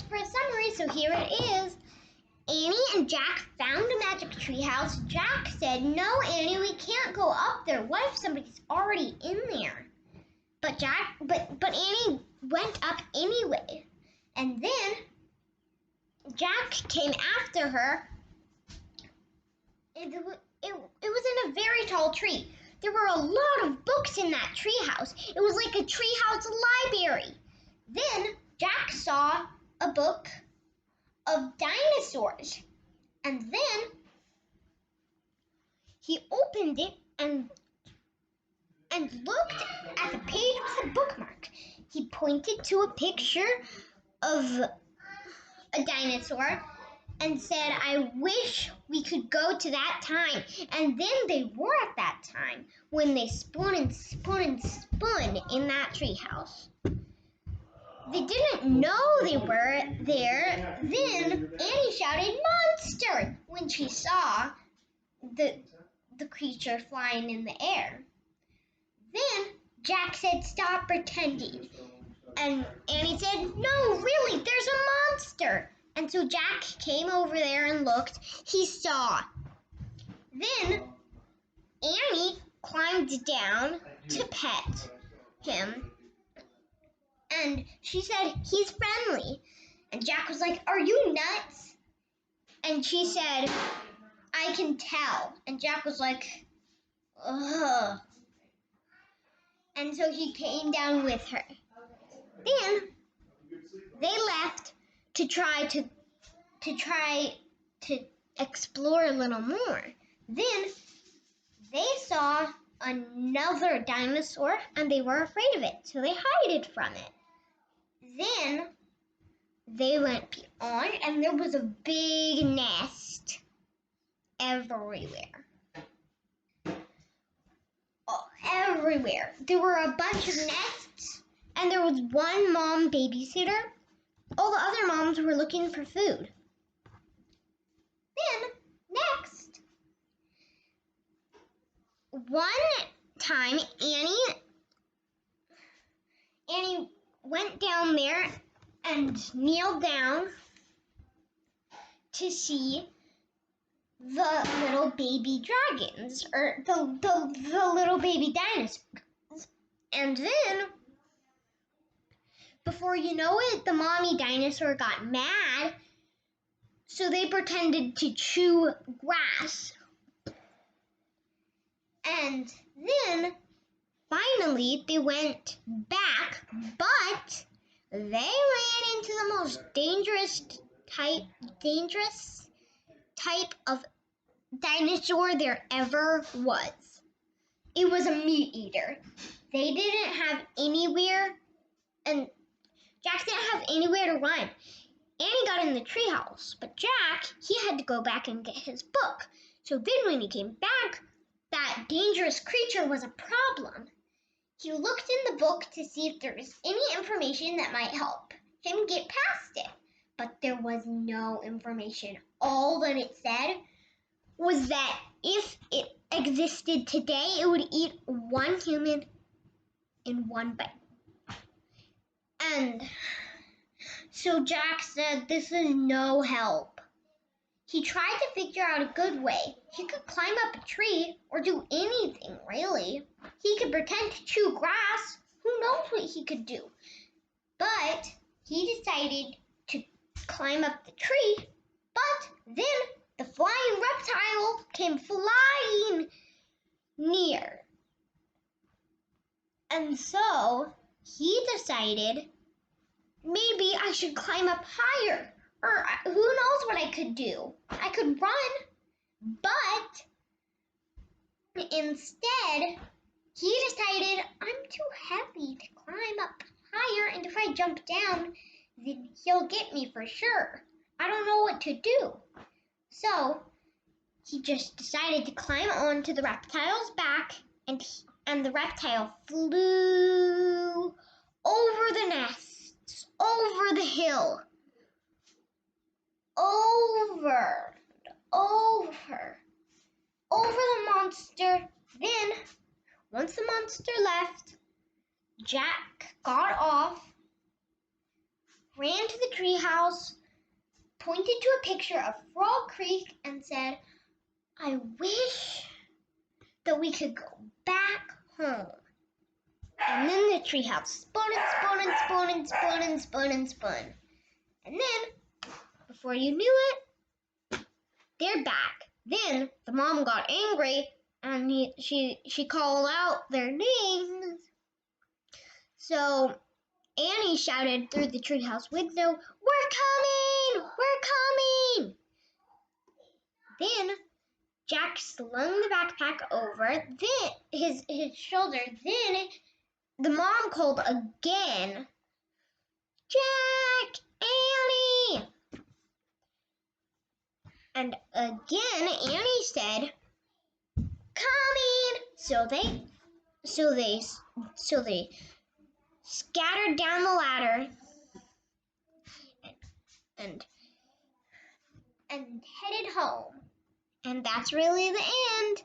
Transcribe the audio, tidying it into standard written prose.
for a summary, so here it is. Annie and Jack found a magic treehouse. Jack said, "No, Annie, we can't go up there. What if somebody's already in there?" But Annie went up anyway. And then Jack came after her. It was in a very tall tree. There were a lot of books in that treehouse. It was like a treehouse library. Then Jack saw a book of dinosaurs. And then he opened it and looked at the page with a bookmark. He pointed to a picture of a dinosaur and said, "I wish we could go to that time." And then they were at that time when they spun and spun and spun in that treehouse. They didn't know they were there. Then Annie shouted, "Monster!" when she saw the creature flying in the air. Then Jack said, "Stop pretending." And Annie said, "No, really, there's a monster." And so Jack came over there and looked. He saw. Then Annie climbed down to pet him. And she said, "He's friendly." And Jack was like, "Are you nuts?" And she said, "I can tell." And Jack was like, "Ugh." And so he came down with her. Then they left to try to explore a little more. Then they saw another dinosaur and they were afraid of it, so they hid from it. Then they went beyond and there was a big nest everywhere. Everywhere. There were a bunch of nests and there was one mom babysitter. All the other moms were looking for food. Then, next, one time Annie went down there and kneeled down to see the little baby dragons, or the little baby dinosaurs. And then, before you know it, the mommy dinosaur got mad, so they pretended to chew grass. And then, finally, they went back, but they ran into the most dangerous type of dinosaur there ever was. It was a meat eater. They didn't have anywhere, and Jack didn't have anywhere to run. Annie got in the treehouse, but Jack, he had to go back and get his book. So then when he came back, that dangerous creature was a problem. He looked in the book to see if there was any information that might help him get past it. But there was no information. All that it said was that if it existed today, it would eat one human in one bite. And so Jack said, "This is no help." He tried to figure out a good way. He could climb up a tree or do anything, really. He could pretend to chew grass. Who knows what he could do? But he decided to climb up the tree. But then the flying reptile came flying near. And so he decided, maybe I should climb up higher. Or who knows what I could do? I could run. But instead, he decided, I'm too heavy to climb up higher, and if I jump down, then he'll get me for sure. I don't know what to do. So he just decided to climb onto the reptile's back, and the reptile flew over the nests, over the hill, over the monster. Then, once the monster left, Jack got off, ran to the treehouse, pointed to a picture of Frog Creek, and said, I wish that we could go back home. And then the treehouse spun and spun and spun and spun and spun and spun. And then, before you knew it, they're back. Then the mom got angry and she called out their names. So Annie shouted through the treehouse window, We're coming! We're coming! Then Jack slung the backpack over his shoulder. Then the mom called again, Jack! Annie! And again Annie said, Coming! So they scattered down the ladder and headed home. And that's really the end.